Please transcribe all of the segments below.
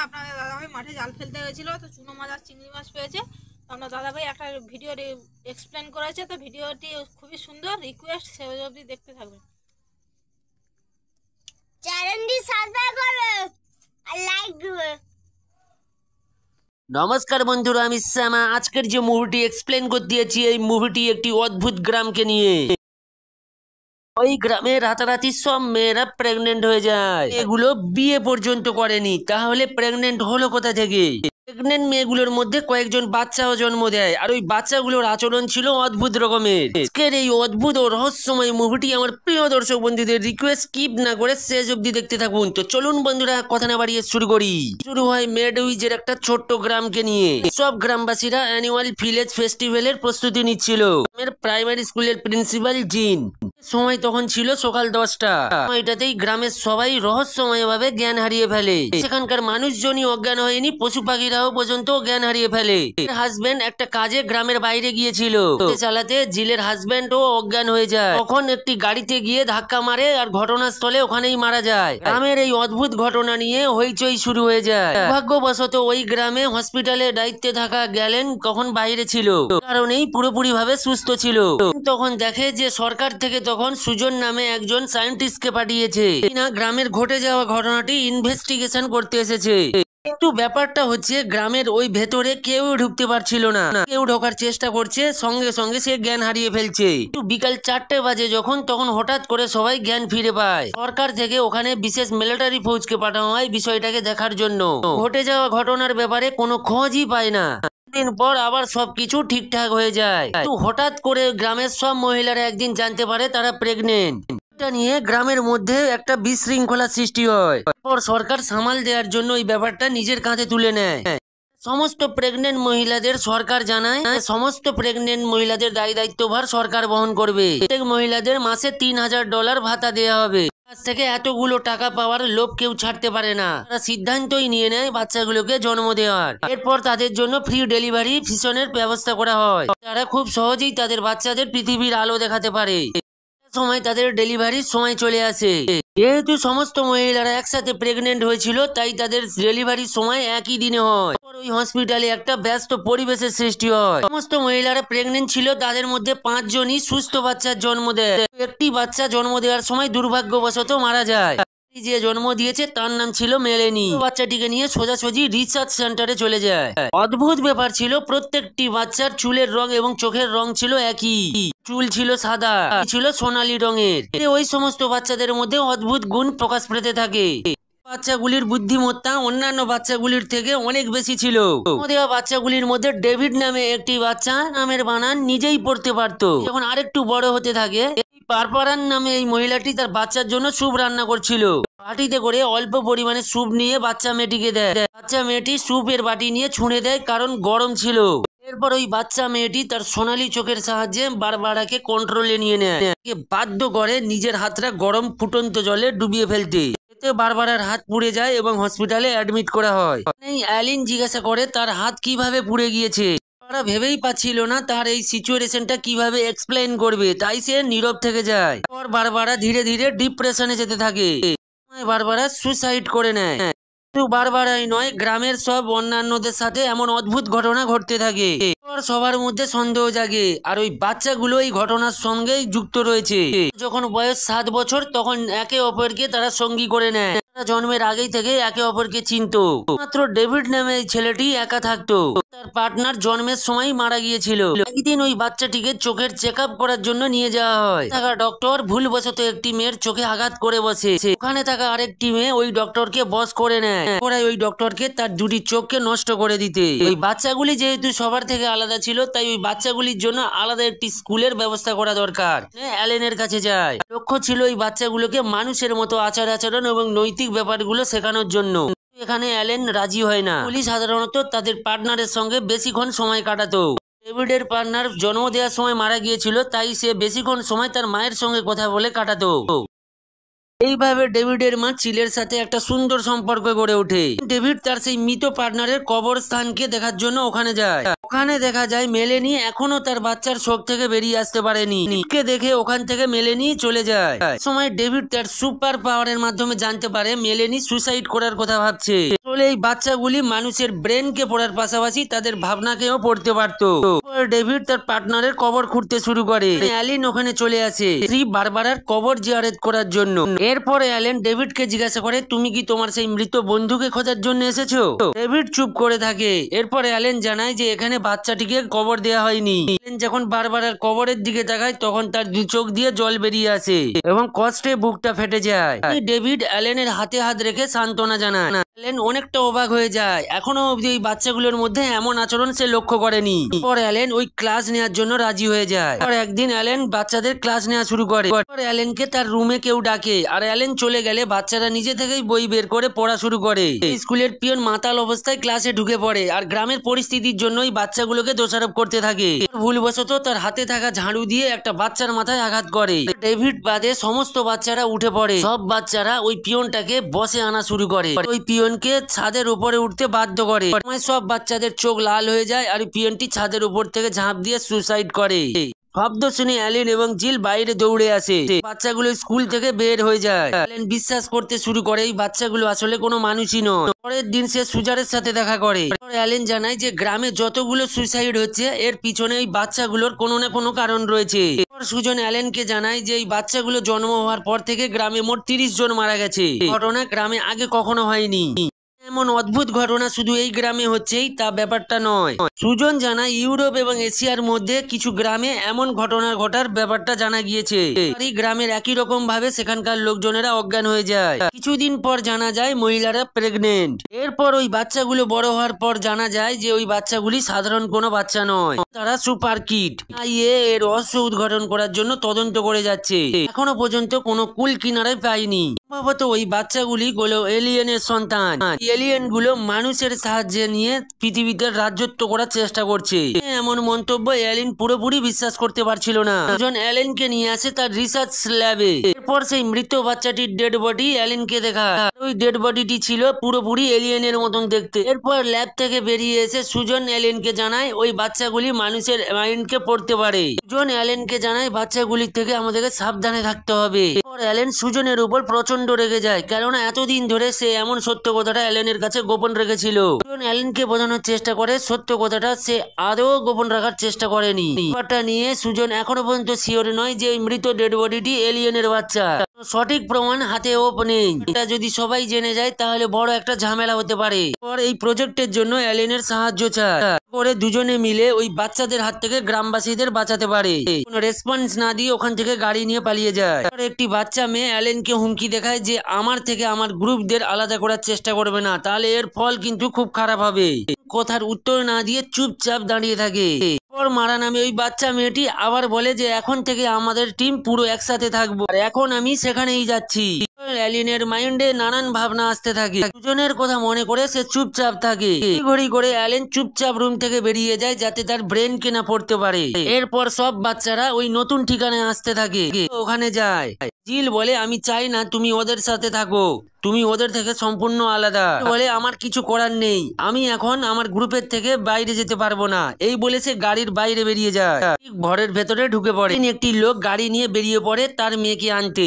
আপনাদের দাদাভাই মাঠে জাল ফেলতে গেছিল, তো চুনো মাছ আর চিংড়ি মাছ পেয়েছে। তো আপনার দাদাভাই একটা ভিডিও এক্সপ্লেন করেছে, তো ভিডিওটি খুবই সুন্দর। রিকোয়েস্ট শেষ অবধি দেখতে থাকবেন। চ্যানেলটি সাবস্ক্রাইব করবে আর লাইক দিবে। নমস্কার বন্ধুরা, আমি শ্যামা। আজকের যে মুভিটি এক্সপ্লেন করতে যাচ্ছি, এই মুভিটি একটি অদ্ভুত গ্রামকে নিয়ে। ওই গ্রামে রাতারাতি সব মেয়েরা প্রেগনেন্ট হয়ে যায়। এগুলো বিয়ে পর্যন্ত করেনি, তাহলে প্রেগনেন্ট হলো কোথা থেকে? প্রেগনেন্ট মেয়েগুলোর মধ্যে কয়েকজন বাচ্চাও জন্ম দেয়, আর ওই বাচ্চাগুলোর আচরণ ছিল অদ্ভুত রকমের। আজকের এই অদ্ভুত ও রহস্যময় মুভিটি আমার প্রিয় দর্শক বন্ধুদের রিকোয়েস্ট স্কিপ না করে শেষ অবধি দেখতে থাকুন। তো চলুন বন্ধুরা, কথা না বাড়িয়ে শুরু করি। শুরু হয় মেডউইজের একটা ছোট্ট গ্রামকে নিয়ে। সব গ্রামবাসীরা অ্যানুয়াল ভিলেজ ফেস্টিভ্যালের প্রস্তুতি নিচ্ছিল। গ্রামের প্রাইমারি স্কুলের প্রিন্সিপাল জিন। সময় তখন ছিল সকাল 10টা। সময়টাতেই গ্রামের সবাই রহস্যময় ভাবে জ্ঞান হারিয়ে ফেলে। সেখানকার মানুষজনই অজ্ঞান হয়নি, পশু পাখিরাও পর্যন্ত জ্ঞান হারিয়ে ফেলে। হাজবেন্ড একটা কাজে গ্রামের বাইরে গিয়েছিল, চালাতে জিলের হাজবেন্ডও অজ্ঞান হয়ে যায়। তখন একটি গাড়িতে গিয়ে ধাক্কা মারে আর ঘটনাস্থলে ওখানেই মারা যায়। গ্রামের এই অদ্ভুত ঘটনা নিয়ে হইচই শুরু হয়ে যায়। দুর্ভাগ্যবশত ওই গ্রামে হসপিটালে দায়িত্বে থাকা গ্যালেন তখন বাইরে ছিল, কারণেই পুরোপুরি ভাবে সুস্থ ছিল। তখন দেখে যে সরকার থেকে তখন সুজন নামে একজন সায়েন্টিস্টকে পাঠিয়েছে, কিনা গ্রামের ঘটে যাওয়া ঘটনাটি ইনভেস্টিগেশন করতে এসেছে। কিন্তু ব্যাপারটা হচ্ছে, গ্রামের ওই ভেতরে কেউ ঢুকতে পারছিল না। কেউ ঢোকার চেষ্টা করছে, সঙ্গে সঙ্গে সে জ্ঞান হারিয়ে ফেলছে। বিকাল 4টে বাজে যখন, তখন হঠাৎ করে সবাই জ্ঞান ফিরে পায়। সরকার থেকে ওখানে বিশেষ মিলিটারি ফৌজকে পাঠানো হয় বিষয়টাকে দেখার জন্য। ঘটে যাওয়া ঘটনার ব্যাপারে কোনো খোঁজই পায় না। দিন পর আবার সবকিছু ঠিকঠাক হয়ে যায়। কিন্তু হঠাৎ করে গ্রামের সব মহিলারা একদিন জানতে পারে তারা প্রেগনেন্ট। এটা নিয়ে গ্রামের মধ্যে একটা বিশৃঙ্খলা সৃষ্টি হয়। পর সরকার সামাল দেওয়ার জন্য এই ব্যাপারটা নিজের কাঁধে তুলে নেয়। সমস্ত প্রেগনেন্ট মহিলাদের সরকার জানায়, সমস্ত প্রেগনেন্ট মহিলাদের দায়ী দায়িত্বভার সরকার বহন করবে। প্রত্যেক মহিলাদের মাসে $3000 ভাতা দেওয়া হবে। কাছ থেকে এতগুলো টাকা পাওয়ার লোভ কেউ ছাড়তে পারে না। তারা সিদ্ধান্তই নিয়ে নেয় বাচ্চাগুলোকে জন্ম দেওয়ার। এরপর তাদের জন্য ফ্রি ডেলিভারি ভিশনের ব্যবস্থা করা হয়। তারা খুব সহজেই তাদের বাচ্চাদের পৃথিবীর আলো দেখাতে পারে। সময় তাদের ডেলিভারির সময় চলে আসে। যেহেতু সমস্ত মহিলারা একসাথে প্রেগনেন্ট হয়েছিল, তাই তাদের ডেলিভারির সময় একই দিনে হয়। ওই হসপিটালে একটা ব্যস্ত পরিবেশের সৃষ্টি হয়। সমস্ত মহিলারা প্রেগনেন্ট ছিল, তাদের মধ্যে 5 জনই সুস্থ বাচ্চার জন্ম দেয়। একটি বাচ্চা জন্ম দেওয়ার সময় দুর্ভাগ্যবশত মারা যায়। যে জন্ম দিয়েছে তার নাম ছিল মেলেনি। বাচ্চাটিকে নিয়ে সোজাসুজি রিসার্চ সেন্টারে চলে যায়। অদ্ভুত ব্যাপার ছিল, প্রত্যেকটি বাচ্চার চুলের রং এবং চোখের রং ছিল একই। চুল ছিল সাদা, ছিল সোনালী রঙের। ওই সমস্ত বাচ্চাদের মধ্যে অদ্ভুত গুণ প্রকাশ পেতে থাকে। বাচ্চাগুলির বুদ্ধিমত্তা অন্যান্য বাচ্চাগুলির থেকে অনেক বেশি ছিল। দেওয়া বাচ্চাগুলির মধ্যে ডেভিড নামে একটি বাচ্চা নামের বানান নিজেই পড়তে পারত। যখন আরেকটু বড় হতে থাকে, পারপারান নামে এই মহিলাটি তার বাচ্চার জন্য স্যুপ রান্না করছিল। বাটিতে করে অল্প পরিমাণে স্যুপ নিয়ে বাচ্চা মেয়েটিকে দেয়। বাচ্চা মেয়েটি স্যুপের বাটি নিয়ে ছুঁড়ে দেয়, কারণ গরম ছিল। এরপর ওই বাচ্চা মেয়েটি তার সোনালী চোখের সাহায্যে বারবারাকে কন্ট্রোলে নিয়ে নেয়। বাধ্য করে নিজের হাতটা গরম ফুটন্ত জলে ডুবিয়ে ফেলতে। এতে বারবারার হাত পুড়ে যায় এবং হসপিটালে অ্যাডমিট করা হয়। অ্যালিন জিজ্ঞাসা করে তার হাত কিভাবে পুড়ে গিয়েছে। তারা ভেবেই পাচ্ছিল না তার এই সিচুয়েশনটা কিভাবে এক্সপ্লেইন করবে, তাই সে নীরব থেকে যায়। পর বারবারা ধীরে ধীরে ডিপ্রেশনে যেতে থাকে। বারবারা সুসাইড করে নেয়। শুধু বারবারাই নয়, গ্রামের সব অন্যান্যদের সাথে এমন অদ্ভুত ঘটনা ঘটতে থাকে। সবার মধ্যে সন্দেহ জাগে, আর ওই বাচ্চাগুলো এই ঘটনার সঙ্গেই যুক্ত রয়েছে। যখন বয়স 7 বছর, তখন একে অপরকে তারা সঙ্গী করে নেয়। জন্মের আগেই থেকে একে অপরকে চিনতো। মাত্র ডেভিড নামে এই ছেলেটি একা থাকতো। তার পার্টনার জন্মের সময় মারা গিয়েছিল। একদিন ওই বাচ্চাটিকে চোখের চেক আপ করার জন্য নিয়ে যাওয়া হয়। থাকা ডক্টর ভুলবশত একটি মেয়ের চোখে আঘাত করে বসে। ওখানে থাকা আরেকটি মেয়ে ওই ডক্টরকে বশ করে নেয়। ওই ডক্টরকে তার দুটি চোখকে নষ্ট করে দিতে। ওই বাচ্চাগুলি যেহেতু সবার থেকে আলাদা ছিল, তাই ওই বাচ্চাগুলির জন্য আলাদা একটি স্কুলের ব্যবস্থা করা দরকার। অ্যালেনের কাছে যায়। লক্ষ্য ছিল এই বাচ্চাগুলোকে মানুষের মতো আচার আচরণ এবং নৈতিক ব্যাপারগুলো শেখানোর জন্য। এখানে অ্যালেন রাজি হয় না। পুলিশ সাধারণত তাদের পার্টনারের সঙ্গে বেশিক্ষণ সময় কাটাতো। ডেভিডের পার্টনার জন্ম দেওয়ার সময় মারা গিয়েছিল, তাই সে বেশিক্ষণ সময় তার মায়ের সঙ্গে কথা বলে কাটাতো। এইভাবে ডেভিডের মা চিলের সাথে একটা সুন্দর সম্পর্ক গড়ে ওঠে। ডেভিড তার সেই মৃত পার্টনারের কবরস্থানকে দেখার জন্য ওখানে যায়। ওখানে দেখা যায় মেলেনি এখনো তার বাচ্চার শোক থেকে বেরিয়ে আসতে পারেনি। কে দেখে ওখান থেকে মেলেনি চলে যায়। সময় ডেভিড তার সুপার পাওয়ারের মাধ্যমে জানতে পারে মেলেনি সুসাইড করার কথা ভাবছে। তাহলে এই বাচ্চাগুলি মানুষের ব্রেনকে পড়ার পাশাপাশি তাদের ভাবনাকেও পড়তে পারতো। ডেভিড তার পার্টনারের কবর খুঁড়তে শুরু করে। অ্যালেন ওখানে চলে আসে স্ত্রী বারবারার কবর জিয়ারত করার জন্য। এরপরে অ্যালেন ডেভিডকে জিজ্ঞাসা করে, তুমি কি তোমার সেই মৃত বন্ধুকে খোঁজার জন্য এসেছো? ডেভিড চুপ করে থাকে। এরপরে অ্যালেন জানায় যে এখানে বাচ্চাটিকে কবর দেওয়া হয়নি। অ্যালেন যখন বারবারার কবরের দিকে তাকায় তখন তার দু চোখ দিয়ে জল বেরিয়ে আসে এবং কষ্টে বুকটা ফেটে যায়। ডেভিড অ্যালেনের হাতে হাত রেখে সান্ত্বনা জানায়। অ্যালেন অনেকটা অবাক হয়ে যায়, এখনো অবধি ওই বাচ্চাগুলোর মধ্যে এমন আচরণ সে লক্ষ্য করেনি। পর অ্যালেন ওই ক্লাস নেওয়ার জন্য রাজি হয়ে যায়। পর একদিন অ্যালেন বাচ্চাদের ক্লাস নেওয়া শুরু করে। পর অ্যালেনকে তার রুমে কেউ ডাকে, আর অ্যালেন চলে গেলে বাচ্চারা নিজে থেকেই বই বের করে পড়া শুরু করে। স্কুলের পিয়ন মাতাল অবস্থায় ক্লাসে ঢুকে পড়ে আর গ্রামের পরিস্থিতির জন্য ওই বাচ্চাগুলোকে দোষারোপ করতে থাকে। ভুলবশত তার হাতে থাকা ঝাড়ু দিয়ে একটা বাচ্চার মাথায় আঘাত করে। ডেভিড বাদে সমস্ত বাচ্চারা উঠে পড়ে। সব বাচ্চারা ওই পিয়নটাকে বসে আনা শুরু করে। ওই পিয়নকে ছাদের উপরে উঠতে বাধ্য করে। সব বাচ্চাদের চোখ লাল হয়ে যায় আর পিয়নটি ছাদের উপর থেকে ঝাঁপ দিয়ে সুসাইড করে। শব্দ শুনে অ্যালেন এবং জিল বাইরে দৌড়ে আসে। বাচ্চাগুলো স্কুল থেকে বের হয়ে যায়। অ্যালেন বিশ্বাস করতে শুরু করে এই বাচ্চাগুলো আসলে কোনো মানুষই নয়। পরের দিন সে সুজারের সাথে দেখা করে। অ্যালেন জানায় যে গ্রামে যতগুলো সুইসাইড হচ্ছে এর পিছনে এই বাচ্চাগুলোর কোনো না কোনো কারণ রয়েছে। সুজন অ্যালেনকে জানায় যে এই বাচ্চাগুলো জন্ম হওয়ার পর থেকে গ্রামে মোট 30 জন মারা গেছে। ঘটনা গ্রামে আগে কখনো হয়নি। এমন অদ্ভুত ঘটনা শুধু এই গ্রামে হচ্ছেই তা ব্যাপারটা নয়। সুজন জানায় ইউরোপ এবং এশিয়ার মধ্যে কিছু গ্রামে এমন ঘটনা ঘটার ব্যাপারটা জানা গিয়েছে। এই গ্রামের একই রকম ভাবে সেখানকার লোকজনেরা অজ্ঞান হয়ে যায়। কিছুদিন পর জানা যায় মহিলারা প্রেগনেন্ট। এরপর ওই বাচ্চাগুলো বড় হওয়ার পর জানা যায় যে ওই বাচ্চাগুলি সাধারণ কোনো বাচ্চা নয়, তারা সুপার কিড। এর রহস্য উদ্ঘাটন করার জন্য তদন্ত করে যাচ্ছে। এখনো পর্যন্ত কোনো কুল কিনারায় পায়নি। সম্ভবত ওই বাচ্চাগুলি হলো এলিয়েনের সন্তান। এলিয়েন গুলো মানুষের সাহায্যে নিয়ে পৃথিবীতে রাজত্ব করার চেষ্টা করছে। এমন মন্তব্য অ্যালেন পুরোপুরি বিশ্বাস করতে পারছিল না। দুজন অ্যালেনকে নিয়ে আসে তার রিসার্চ ল্যাবে। এরপর সেই মৃত বাচ্চাটির ডেড বডি অ্যালেনকে দেখা। ওই ডেড বডিটি ছিল পুরোপুরি এলিয়েনের মতন দেখতে। এরপর ল্যাব থেকে বেরিয়ে এসে সুজন অ্যালেনকে জানায় ওই বাচ্চাগুলি মানুষের মাইন্ডকে পড়তে পারে। সুজন অ্যালেনকে জানায় বাচ্চাগুলির থেকে আমাদেরকে সাবধানে থাকতে হবে। অ্যালেন সুজনের উপর প্রচন্ড রেগে যায়, কেননা এতদিন ধরে সে এমন সত্য কথাটা অ্যালেনের কাছে গোপন রেখেছিল। সুজন অ্যালেনকে বোঝানোর চেষ্টা করে সত্য কথাটা সে আদৌ গোপন রাখার চেষ্টা করেনি। ব্যাপারটা নিয়ে সুজন এখনো পর্যন্ত শিওর নয় যে ওই মৃত ডেড বডিটি এলিয়েনের বাচ্চা। সঠিক প্রমাণ হাতেও নেই। এটা যদি সবাই জেনে যায় তাহলে বড় একটা ঝামেলা হতে পারে। পর এই প্রজেক্টের জন্য অ্যালেনের সাহায্য চায়। পরে দুজনে মিলে ওই বাচ্চাদের হাত থেকে গ্রামবাসীদের বাঁচাতে পারে। কোনো রেসপন্স না দিয়ে ওখান থেকে গাড়ি নিয়ে পালিয়ে যায়। একটি বাচ্চা মেয়ে অ্যালেনকে হুমকি দেখায় যে আমার থেকে আমার গ্রুপদের আলাদা করার চেষ্টা করবে না, তাহলে এর ফল কিন্তু খুব খারাপ হবে। কথার উত্তর না দিয়ে চুপচাপ দাঁড়িয়ে থাকে। পর মারা নামে ওই বাচ্চা মেয়েটি আবার বলে যে এখন থেকে আমাদের টিম পুরো একসাথে থাকবো, আর এখন আমি সেখানেই যাচ্ছি। অ্যালেনের মাইন্ডে নানান ভাবনা আসতে থাকে। দুজনের কথা মনে করে সে চুপচাপ থাকে। ঘড়ি করে অ্যালেন চুপচাপ রুম থেকে বেরিয়ে যায় যাতে তার ব্রেন কে না পড়তে পারে। এরপর সব বাচ্চারা ওই নতুন ঠিকানায় আসতে থাকে। ওখানে যায়। জিল বলে আমি চাই না তুমি ওদের সাথে থাকো, তুমি ওদের থেকে সম্পূর্ণ আলাদা। বলে আমার কিছু করার নেই, আমি এখন আমার গ্রুপের থেকে বাইরে যেতে পারবো না। এই বলে সে গাড়ির বাইরে বেরিয়ে যায়। ঘরের ভেতরে ঢুকে পড়ে। একটি লোক গাড়ি নিয়ে বেরিয়ে পড়ে তার মেয়েকে আনতে।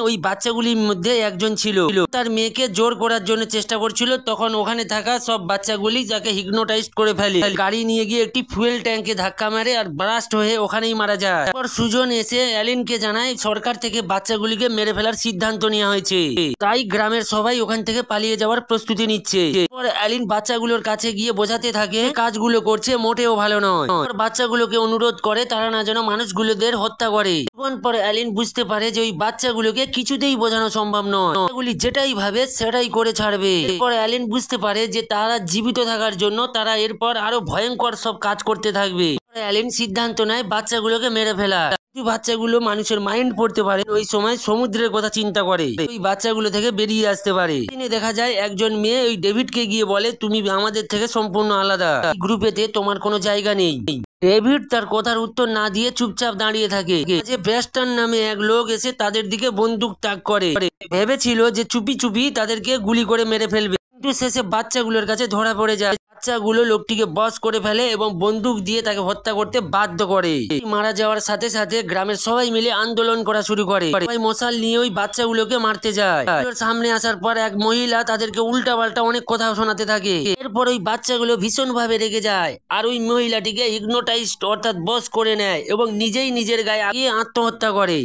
ওই বাচ্চাগুলির মধ্যে একজন ছিল। তার মেয়েকে জোর করার জন্য চেষ্টা করছিল। তখন ওখানে থাকা সব বাচ্চাগুলি যাকে হিপনোটাইজ করে ফেলে। গাড়ি নিয়ে গিয়ে একটি ফুয়েল ট্যাঙ্কে ধাক্কা মারে আর ব্লাস্ট হয়ে ওখানেই মারা যায়। তারপর সুজন এসে অ্যালেনকে জানায় সরকার থেকে বাচ্চাগুলিকে মেরে ফেলার সিদ্ধান্ত নেওয়া হয়েছে, তাই গ্রামের সবাই ওখান থেকে পালিয়ে যাওয়ার প্রস্তুতি নিচ্ছে। এরপর অ্যালেন বাচ্চাগুলোর কাছে গিয়ে বোঝাতে থাকে কাজগুলো করছে মোটেও ভালো নয়। বাচ্চাগুলোকে অনুরোধ করে তারা না যেন মানুষগুলোদের হত্যা করে। পর অ্যালেন বুঝতে পারে যে ওই বাচ্চাগুলোকে কিছুতেই বোঝানো সম্ভব নয়, এগুলি যেটাই ভাবে সেটাই করে ছাড়বে। এরপর অ্যালেন বুঝতে পারে যে তারা জীবিত থাকার জন্য তারা এরপর আরো ভয়ঙ্কর সব কাজ করতে থাকবে। অ্যালেন সিদ্ধান্ত নেয় বাচ্চাগুলোকে মেরে ফেলা। বাচ্চাগুলো মানুষের মাইন্ড পড়তে পারে, ওই সময় সমুদ্রের কথা চিন্তা করে ওই বাচ্চাগুলো থেকে বেরিয়ে আসতে পারে। দেখা যায় একজন মেয়ে ওই ডেভিডকে গিয়ে বলে তুমি আমাদের থেকে সম্পূর্ণ আলাদা, গ্রুপেতে তোমার কোনো জায়গা নেই। ডেভিড তার কথার উত্তর না দিয়ে চুপচাপ দাঁড়িয়ে থাকে। যে ব্রেস্টন নামে এক লোক এসে তাদের দিকে বন্দুক তাক করে। ভেবেছিল যে চুপি চুপি তাদেরকে গুলি করে মেরে ফেলবে, কিন্তু শেষে বাচ্চাগুলোর কাছে ধরা পড়ে যায়। বাচ্চাগুলো লোকটিকে বস করে ফেলে এবং বন্দুক দিয়ে তাকে হত্যা করতে বাধ্য করে। মারা যাওয়ার সাথে সাথে গ্রামের সবাই মিলে আন্দোলন করা শুরু করে। সবাই মশাল নিয়ে ওই বাচ্চাগুলোকে মারতে যায়। সামনে আসার পর এক মহিলা তাদেরকে উল্টা পাল্টা অনেক কথা শোনাতে থাকে। এরপর ওই বাচ্চাগুলো ভীষণ ভাবে রেগে যায় আর ওই মহিলাটিকে হিপনোটাইজড অর্থাৎ বস করে নেয় এবং নিজেই নিজের গায়ে আগিয়ে আত্মহত্যা করে।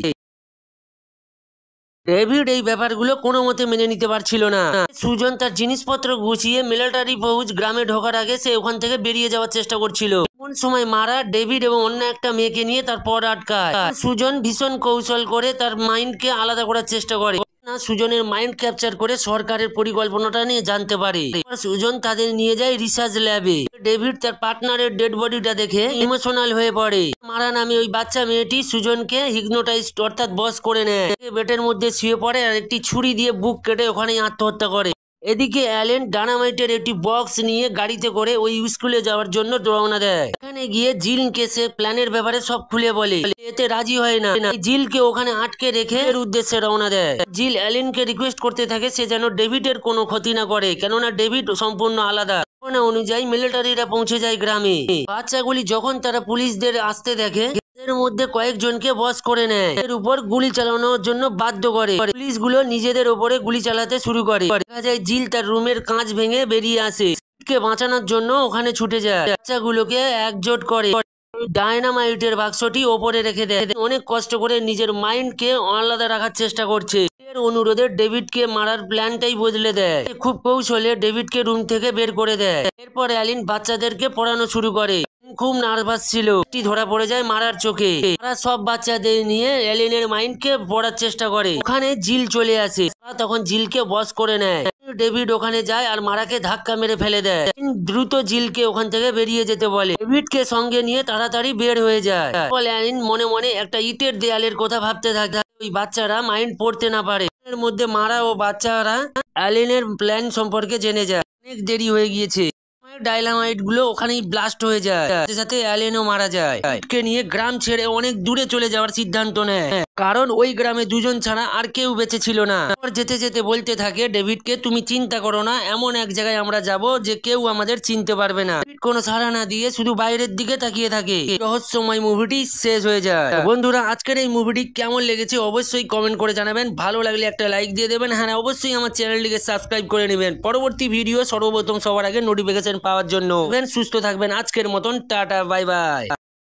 ডেভিড এই ব্যাপারগুলো কোনো মতে মেনে নিতে পারছিল না। সুজন তার জিনিসপত্র গুছিয়ে মিলিটারি ফৌজ গ্রামে ঢোকার আগে সে ওখান থেকে বেরিয়ে যাওয়ার চেষ্টা করছিল। কোন সময় মারা ডেভিড এবং অন্য একটা মেয়েকে নিয়ে তার পর আটকায়। সুজন ভীষণ কৌশল করে তার মাইন্ডকে আলাদা করার চেষ্টা করে। সুজনের মাইন্ড ক্যাপচার করে সরকারের পরিকল্পনাটা নিয়ে জানতে পারে। সুজন তাদের নিয়ে যায় রিসার্চ ল্যাবে। ডেভিড তার পার্টনারের ডেড বডিটা দেখে ইমোশনাল হয়ে পড়ে। মারা নামে ওই বাচ্চা মেয়েটি সুজনকে হিপনোটাইজড অর্থাৎ বস করে নেয়। বেটের মধ্যে শুয়ে পড়ে আর একটি ছুরি দিয়ে বুক কেটে ওখানেই আত্মহত্যা করে। এদিকে অ্যালেন ডায়নামাইটের একটি বক্স নিয়ে গাড়িতে করে ওই স্কুলে যাওয়ার জন্য রওনা দেয়। এখানে গিয়ে জিলকে সে প্ল্যানের ব্যাপারে সব খুলে বলে। এতে রাজি হয় না। জিলকে ওখানে আটকে রেখে এর উদ্দেশ্যে রওনা দেয়। জিল অ্যালেনকে রিকোয়েস্ট করতে থাকে সে যেন ডেভিডের কোনো ক্ষতি না করে, কেননা ডেভিড সম্পূর্ণ আলাদা। অনুযায়ী মিলিটারিরা পৌঁছে যায় গ্রামে। বাচ্চাগুলি যখন তারা পুলিশদের আসতে দেখে এর মধ্যে কয়েকজনকে বস করে নেয়। এর উপর গুলি চালানোর জন্য বাধ্য করে। পুলিশগুলো নিজেদের উপরে গুলি চালাতে শুরু করে। দেখা যায় জিল তার রুমের কাঁচ ভেঙে বেরিয়ে আসে। কে বাঁচানোর জন্য ওখানে ছুটে যায়। বাচ্চাগুলোকে একজোট করে ডায়নামাইটের বাক্সটি ওপরে রেখে দেয়। অনেক কষ্ট করে নিজের মাইন্ডকে আলাদা রাখার চেষ্টা করছে। এর অনুরোধে ডেভিডকে মারার প্ল্যানটাই বদলে দেয়। খুব কৌশলে ডেভিডকে রুম থেকে বের করে দেয়। এরপর অ্যালিন বাচ্চাদেরকে পড়ানো শুরু করে। খুব নার্ভাস ছিল। ধরা পড়ে যায় মারার চোখে। তারা সব বাচ্চাদের নিয়ে অ্যালিনের মাইন্ডকে পড়ার চেষ্টা করে। ওখানে জিল চলে আসে। তখন জিলকে বস করে নেয়। ডেভিড ওখানে যায় আর মারাকে ধাক্কা মেরে ফেলে দেয়। দ্রুত জিলকে ওখান থেকে বেরিয়ে যেতে বলে। ডেভিডকে সঙ্গে নিয়ে তাড়াতাড়ি বের হয়ে যায়। অ্যালিন মনে মনে একটা ইটের দেয়ালের কথা ভাবতে থাকে ওই বাচ্চারা মাইন্ড পড়তে না পারে। এর মধ্যে মারা ও বাচ্চারা অ্যালিনের প্ল্যান সম্পর্কে জেনে যায়। অনেক দেরি হয়ে গিয়েছে। ডায়নামাইট গুলো ওখানেই ব্লাস্ট হয়ে যায়। সাথে সাথে অ্যালেনও মারা যায়। কে নিয়ে গ্রাম ছেড়ে অনেক দূরে চলে যাওয়ার সিদ্ধান্ত নেয়, কারণ ওই গ্রামে দুজন ছাড়া আর কেউ বেঁচে ছিল না। যেতে যেতে বলতে থাকে ডেভিডকে, তুমি চিন্তা করো না, এমন এক জায়গায় আমরা যাব যে কেউ আমাদের চিনতে পারবে না। কোনো সাড়া না দিয়ে শুধু বাইরের দিকে তাকিয়ে থাকে। রহস্যময় মুভিটি শেষ হয়ে যায়। বন্ধুরা, আজকের এই মুভিটি কেমন লেগেছে অবশ্যই কমেন্ট করে জানাবেন। ভালো লাগলে একটা লাইক দিয়ে দেবেন। হ্যাঁ, অবশ্যই আমার চ্যানেলটিকে সাবস্ক্রাইব করে নেবেন পরবর্তী ভিডিও সর্বপ্রথম সবার আগে নোটিফিকেশন পাওয়ার জন্য। সুস্থ থাকবেন। আজকের মতন টাটা, বাই বাই।